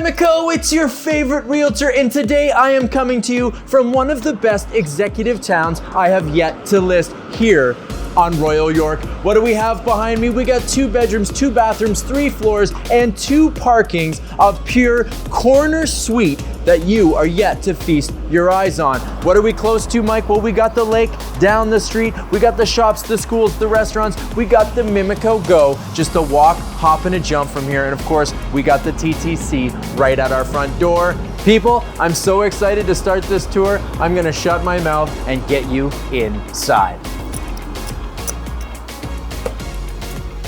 Mimico, it's your favorite realtor, and today I am coming to you from one of the best executive towns I have yet to list here on Royal York. What do we have behind me? We got 2 bedrooms, 2 bathrooms, 3 floors, and 2 parkings of pure corner suite that you are yet to feast your eyes on. What are we close to, Mike? Well, we got the lake down the street, we got the shops, the schools, the restaurants, we got the Mimico Go, just a walk, hop, and a jump from here, and of course, we got the TTC right at our front door. People, I'm so excited to start this tour, I'm gonna shut my mouth and get you inside.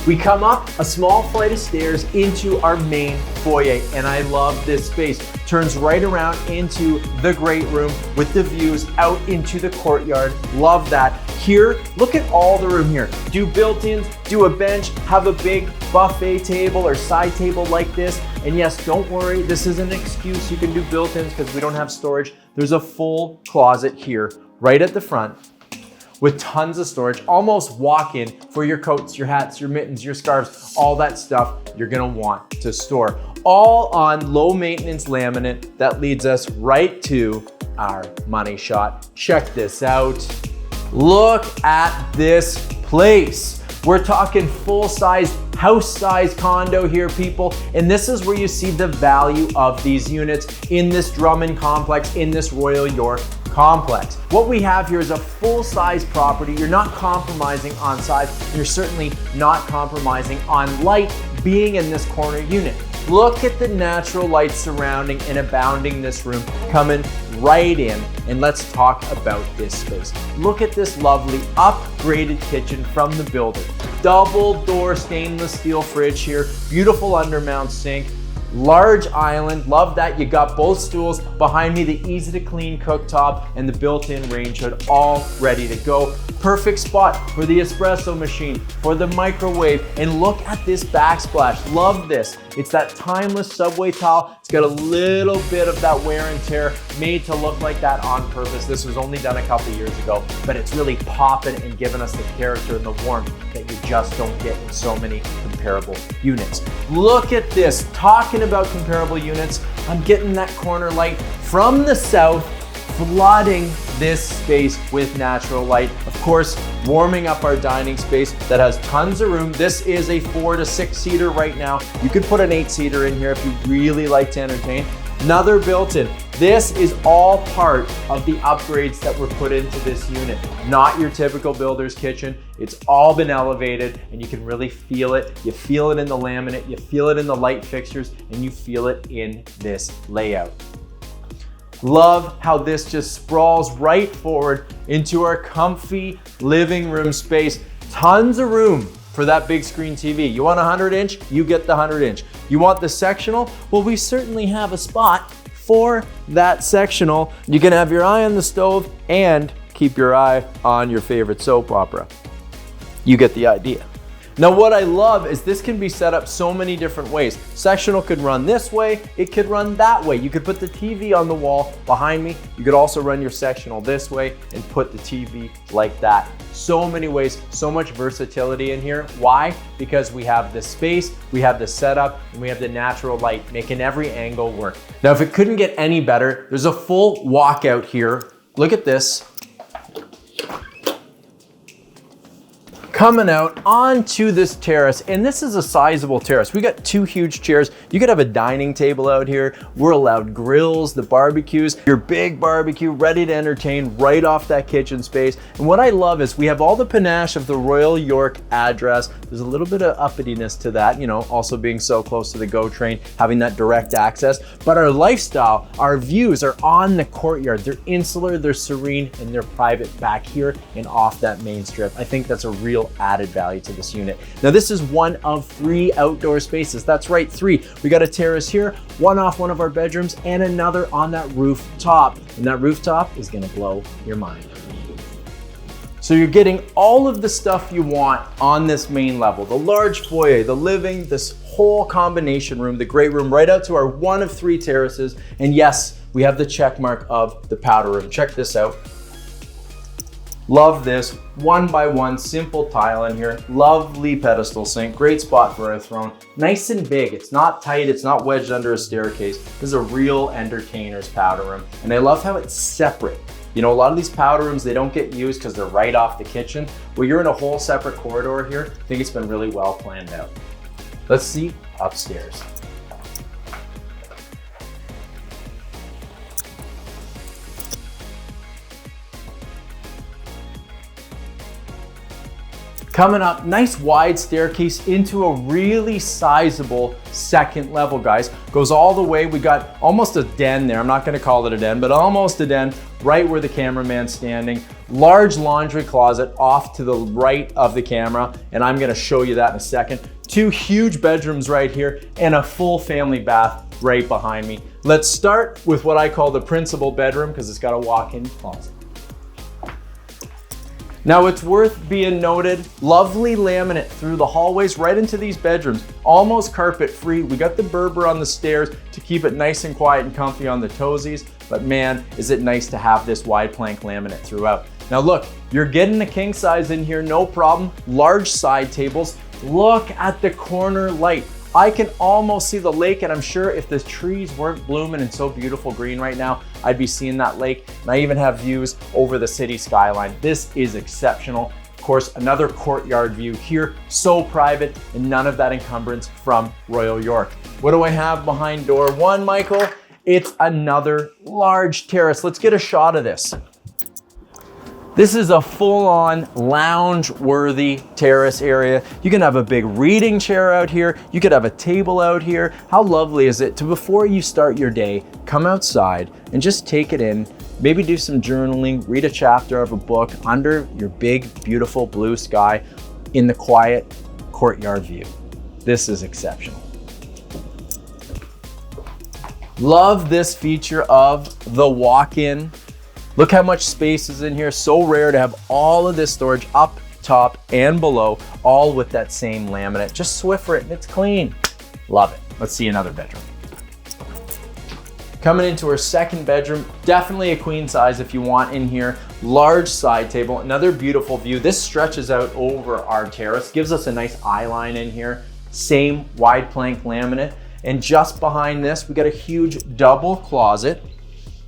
We come up a small flight of stairs into our main foyer, and I love this space. Turns right around into the great room with the views out into the courtyard. Love that. Here, look at all the room here. Do built-ins, do a bench, have a big buffet table or side table like this. And yes, don't worry, this is an excuse. You can do built-ins because we don't have storage. There's a full closet here right at the front, with tons of storage, almost walk-in for your coats, your hats, your mittens, your scarves, all that stuff you're gonna want to store. All on low maintenance laminate that leads us right to our money shot. Check this out. Look at this place. We're talking full-size, house-size condo here, people, and this is where you see the value of these units in this Drummond complex, in this Royal York complex. What we have here is a full-size property. You're not compromising on size. You're certainly not compromising on light being in this corner unit. Look at the natural light surrounding and abounding this room coming right in, and let's talk about this space. Look at this lovely upgraded kitchen from the builder. Double door stainless steel fridge here, beautiful undermount sink, large island, love that. You got both stools behind me, the easy to clean cooktop, and the built-in range hood all ready to go. Perfect spot for the espresso machine, for the microwave, and look at this backsplash. Love this. It's that timeless subway tile. It's got a little bit of that wear and tear, made to look like that on purpose. This was only done a couple years ago, but it's really popping and giving us the character and the warmth that you just don't get in so many comparable units. Look at this. Talking about comparable units, I'm getting that corner light from the south, flooding this space with natural light. Of course, warming up our dining space that has tons of room. This is a 4 to 6 seater right now. You could put an 8 seater in here if you really like to entertain. Another built-in. This is all part of the upgrades that were put into this unit. Not your typical builder's kitchen. It's all been elevated, and you can really feel it. You feel it in the laminate, you feel it in the light fixtures, and you feel it in this layout. Love how this just sprawls right forward into our comfy living room space. Tons of room for that big screen TV. You want a 100-inch? You get the 100-inch. You want the sectional? Well, we certainly have a spot for that sectional. You can have your eye on the stove and keep your eye on your favorite soap opera. You get the idea. Now, what I love is this can be set up so many different ways. Sectional could run this way, it could run that way. You could put the TV on the wall behind me. You could also run your sectional this way and put the TV like that. So many ways, so much versatility in here. Why? Because we have the space, we have the setup, and we have the natural light, making every angle work. Now, if it couldn't get any better, there's a full walkout here. Look at this. Coming out onto this terrace, and this is a sizable terrace. We got 2 huge chairs. You could have a dining table out here. We're allowed grills, the barbecues, your big barbecue ready to entertain right off that kitchen space. And what I love is we have all the panache of the Royal York address. There's a little bit of uppityness to that, you know, also being so close to the GO train, having that direct access. But our lifestyle, our views are on the courtyard. They're insular, they're serene, and they're private back here and off that main strip. I think that's a real added value to this unit. Now, this is one of 3 outdoor spaces. That's right, 3. We got a terrace here, one off one of our bedrooms, and another on that rooftop. And that rooftop is gonna blow your mind. So you're getting all of the stuff you want on this main level. The large foyer, the living, this whole combination room, the great room, right out to our one of 3 terraces. And yes, we have the check mark of the powder room. Check this out. Love this 1x1 simple tile in here. Lovely pedestal sink, great spot for a throne. Nice and big, it's not tight, it's not wedged under a staircase. This is a real entertainer's powder room. And I love how it's separate. You know, a lot of these powder rooms, they don't get used because they're right off the kitchen. Well, you're in a whole separate corridor here. I think it's been really well planned out. Let's see upstairs. Coming up, nice wide staircase into a really sizable second level, guys. Goes all the way, we got almost a den there. I'm not gonna call it a den, but almost a den, right where the cameraman's standing. Large laundry closet off to the right of the camera, and I'm gonna show you that in a second. 2 huge bedrooms right here, and a full family bath right behind me. Let's start with what I call the principal bedroom, because it's got a walk-in closet. Now it's worth being noted, lovely laminate through the hallways right into these bedrooms, almost carpet free. We got the Berber on the stairs to keep it nice and quiet and comfy on the toesies, but man, is it nice to have this wide plank laminate throughout. Now look, you're getting a king size in here, no problem. Large side tables. Look at the corner light. I can almost see the lake, and I'm sure if the trees weren't blooming and so beautiful green right now, I'd be seeing that lake. And I even have views over the city skyline. This is exceptional. Of course, another courtyard view here, so private and none of that encumbrance from Royal York. What do I have behind door 1, Michael? It's another large terrace. Let's get a shot of this. This is a full-on lounge-worthy terrace area. You can have a big reading chair out here. You could have a table out here. How lovely is it to, before you start your day, come outside and just take it in, maybe do some journaling, read a chapter of a book under your big, beautiful blue sky in the quiet courtyard view. This is exceptional. Love this feature of the walk-in. Look how much space is in here. So rare to have all of this storage up top and below, all with that same laminate. Just Swiffer it and it's clean. Love it. Let's see another bedroom. Coming into our second bedroom, definitely a queen size if you want in here. Large side table, another beautiful view. This stretches out over our terrace, gives us a nice eye line in here. Same wide plank laminate. And just behind this, we got a huge double closet.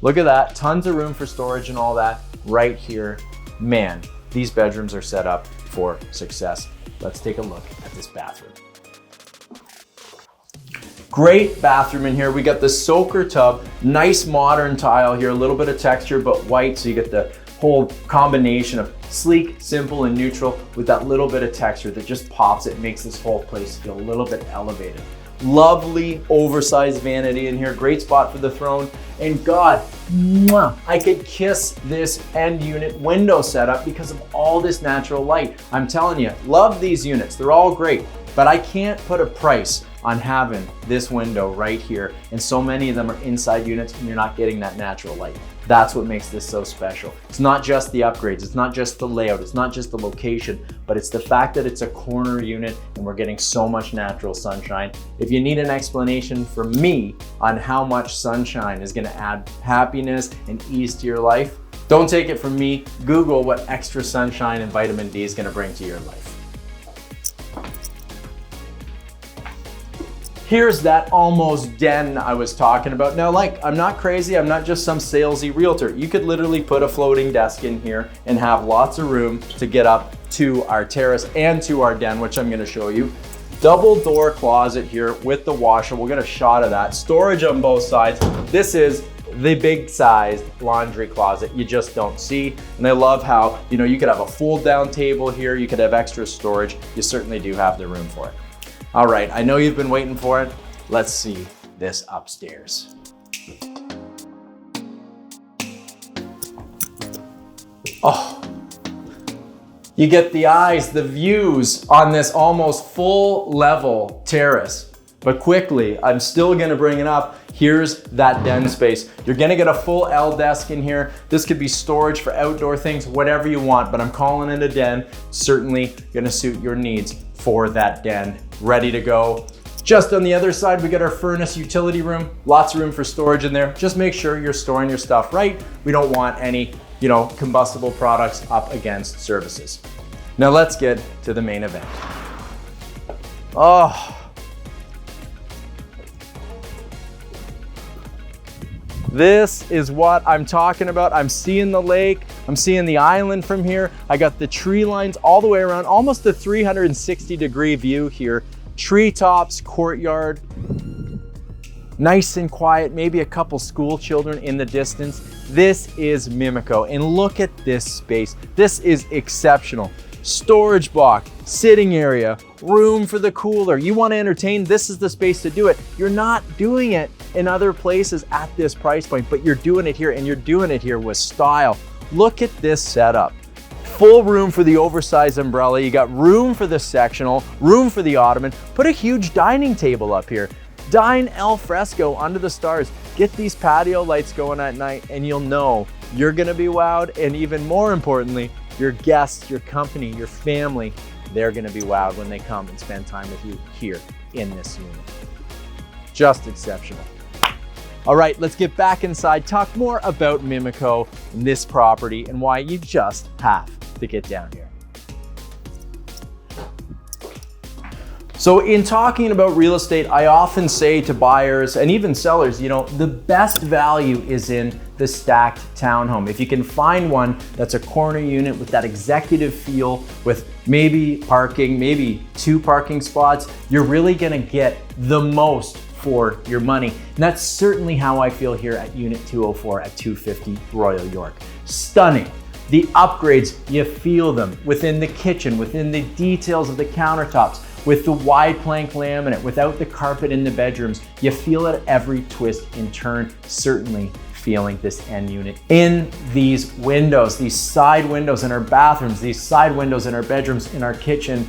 Look at that, tons of room for storage and all that right here. Man, these bedrooms are set up for success. Let's take a look at this bathroom. Great bathroom in here. We got the soaker tub, nice modern tile here, a little bit of texture, but white, so you get the whole combination of sleek, simple, and neutral with that little bit of texture that just pops it, makes this whole place feel a little bit elevated. Lovely oversized vanity in here, great spot for the throne. And God, mwah, I could kiss this end unit window setup because of all this natural light. I'm telling you, love these units. They're all great, but I can't put a price on having this window right here. And so many of them are inside units and you're not getting that natural light. That's what makes this so special. It's not just the upgrades, it's not just the layout, it's not just the location, but it's the fact that it's a corner unit and we're getting so much natural sunshine. If you need an explanation from me on how much sunshine is gonna add happiness and ease to your life, don't take it from me. Google what extra sunshine and vitamin D is gonna bring to your life. Here's that almost den I was talking about. Now, I'm not crazy, I'm not just some salesy realtor. You could literally put a floating desk in here and have lots of room to get up to our terrace and to our den, which I'm gonna show you. Double door closet here with the washer. We'll get a shot of that. Storage on both sides. This is the big sized laundry closet you just don't see. And I love how, you could have a fold down table here, you could have extra storage. You certainly do have the room for it. All right, I know you've been waiting for it. Let's see this upstairs. Oh, you get the eyes, the views on this almost full level terrace. But quickly, I'm still gonna bring it up. Here's that den space. You're gonna get a full L desk in here. This could be storage for outdoor things, whatever you want, but I'm calling it a den. Certainly gonna suit your needs for that den. Ready to go. Just on the other side, we got our furnace utility room. Lots of room for storage in there. Just make sure you're storing your stuff right. We don't want any combustible products up against services. Now let's get to the main event. Oh. This is what I'm talking about. I'm seeing the lake, I'm seeing the island from here. I got the tree lines all the way around, almost a 360-degree view here. Treetops, courtyard, nice and quiet, maybe a couple school children in the distance. This is Mimico, and look at this space. This is exceptional. Storage box, sitting area, room for the cooler. You want to entertain, this is the space to do it. You're not doing it in other places at this price point, but you're doing it here, and you're doing it here with style. Look at this setup. Full room for the oversized umbrella. You got room for the sectional, room for the ottoman. Put a huge dining table up here. Dine al fresco under the stars. Get these patio lights going at night, and you'll know you're gonna be wowed, and even more importantly, your guests, your company, your family, they're gonna be wowed when they come and spend time with you here in this unit. Just exceptional. All right, let's get back inside, talk more about Mimico and this property and why you just have to get down here. So in talking about real estate, I often say to buyers and even sellers, the best value is in the stacked townhome. If you can find one that's a corner unit with that executive feel, with maybe parking, maybe 2 parking spots, you're really gonna get the most for your money. And that's certainly how I feel here at Unit 204 at 250 Royal York. Stunning. The upgrades, you feel them within the kitchen, within the details of the countertops, with the wide plank laminate, without the carpet in the bedrooms. You feel it at every twist and turn, certainly feeling this end unit. In these windows, these side windows in our bathrooms, these side windows in our bedrooms, in our kitchen,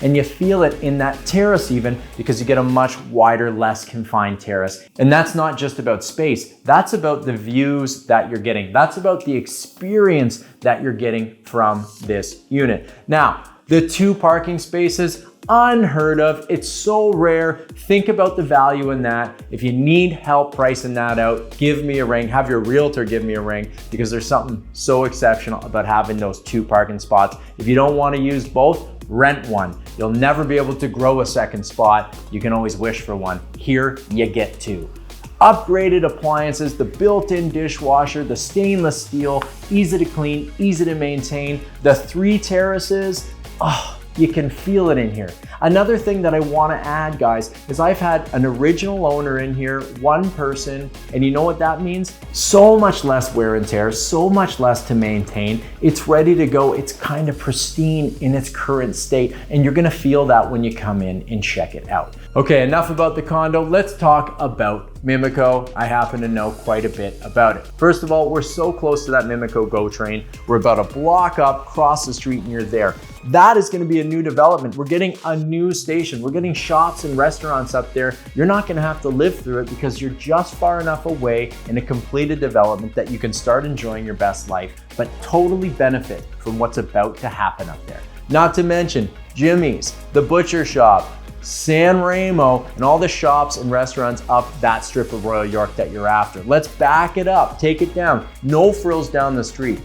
and you feel it in that terrace even, because you get a much wider, less confined terrace. And that's not just about space, that's about the views that you're getting. That's about the experience that you're getting from this unit. Now, the 2 parking spaces, unheard of. It's so rare. Think about the value in that. If you need help pricing that out, give me a ring. Have your realtor give me a ring, because there's something so exceptional about having those 2 parking spots. If you don't want to use both, rent one. You'll never be able to grow a second spot. You can always wish for one. Here, you get 2. Upgraded appliances, the built-in dishwasher, the stainless steel, easy to clean, easy to maintain. The 3 terraces, you can feel it in here. Another thing that I want to add, guys, is I've had an original owner in here, 1 person, and you know what that means? So much less wear and tear, so much less to maintain. It's ready to go. It's kind of pristine in its current state, and you're gonna feel that when you come in and check it out. Okay, enough about the condo. Let's talk about Mimico. I happen to know quite a bit about it. First of all, we're so close to that Mimico GO train. We're about a block up, cross the street, and you're there. That is going to be a new development. We're getting a new station. We're getting shops and restaurants up there. You're not going to have to live through it, because you're just far enough away in a completed development that you can start enjoying your best life, but totally benefit from what's about to happen up there. Not to mention Jimmy's, the butcher shop, San Remo, and all the shops and restaurants up that strip of Royal York that you're after. Let's back it up, take it down. No frills down the street.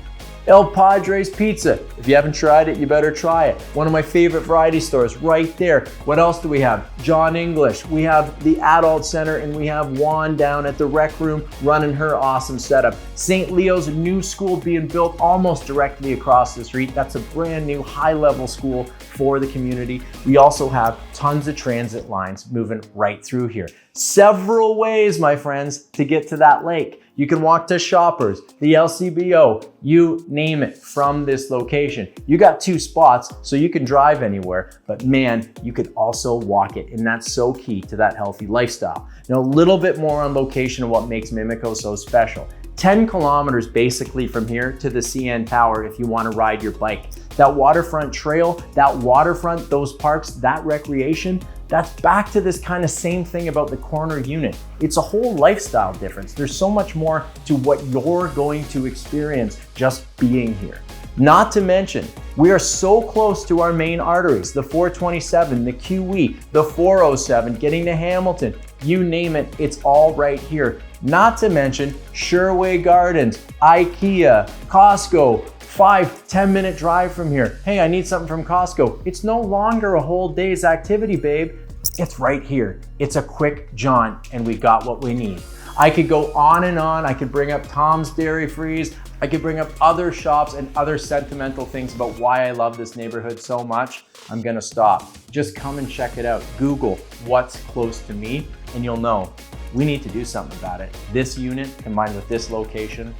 El Padre's Pizza. If you haven't tried it, you better try it. One of my favorite variety stores right there. What else do we have? John English. We have the Adult Center, and we have Juan down at the Rec Room running her awesome setup. St. Leo's, a new school being built almost directly across the street. That's a brand new high-level school for the community. We also have tons of transit lines moving right through here. Several ways, my friends, to get to that lake. You can walk to Shoppers, the LCBO, you name it, from this location. You got 2 spots, so you can drive anywhere, but man, you could also walk it, and that's so key to that healthy lifestyle. Now, a little bit more on location and what makes Mimico so special. 10 kilometers basically from here to the CN Tower if you want to ride your bike. That waterfront trail, that waterfront, those parks, that recreation, that's back to this kind of same thing about the corner unit. It's a whole lifestyle difference. There's so much more to what you're going to experience just being here. Not to mention, we are so close to our main arteries, the 427, the QE, the 407, getting to Hamilton, you name it, it's all right here. Not to mention Sherway Gardens, IKEA, Costco, 5-10 minute drive from here. Hey, I need something from Costco. It's no longer a whole day's activity, babe. It's right here. It's a quick jaunt and we got what we need. I could go on and on. I could bring up Tom's Dairy Freeze. I could bring up other shops and other sentimental things about why I love this neighborhood so much. I'm gonna stop. Just come and check it out. Google what's close to me and you'll know we need to do something about it. This unit combined with this location,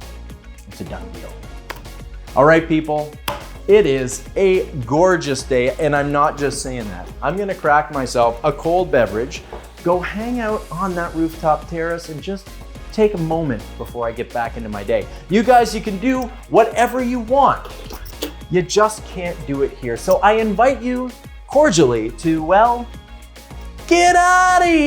it's a done deal. All right, people, it is a gorgeous day and I'm not just saying that. I'm gonna crack myself a cold beverage, go hang out on that rooftop terrace and just take a moment before I get back into my day. You guys, you can do whatever you want. You just can't do it here. So I invite you cordially to, well, get out of here.